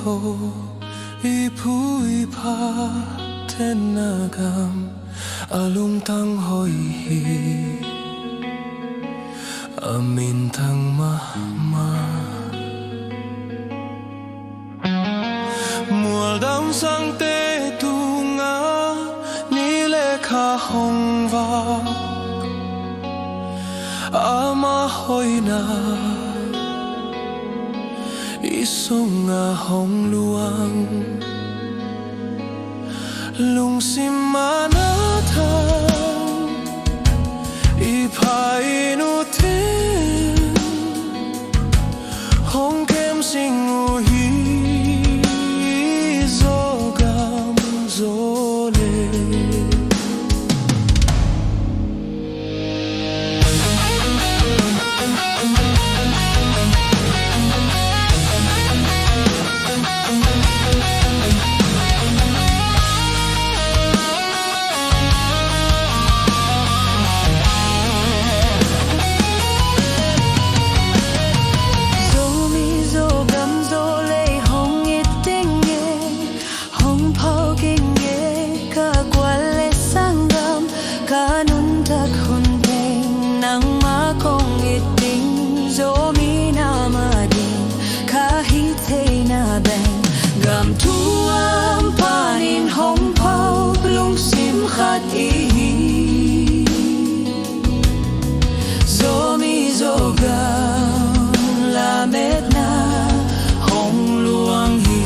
ho i pui pa ten nagam alum tang hoi hi amin tang ma mual dam sang te tu nga ni le kha hong va ama hoi na isunga hong luang lung simana thang ipai nu tin hong kem sing u hi zo gam zo le gam tuam panin hong pau lung sim khat i zo mi zo gam la met na hong luang hi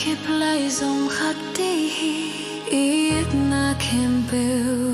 Kep lai zong khát đi ít na kem bêu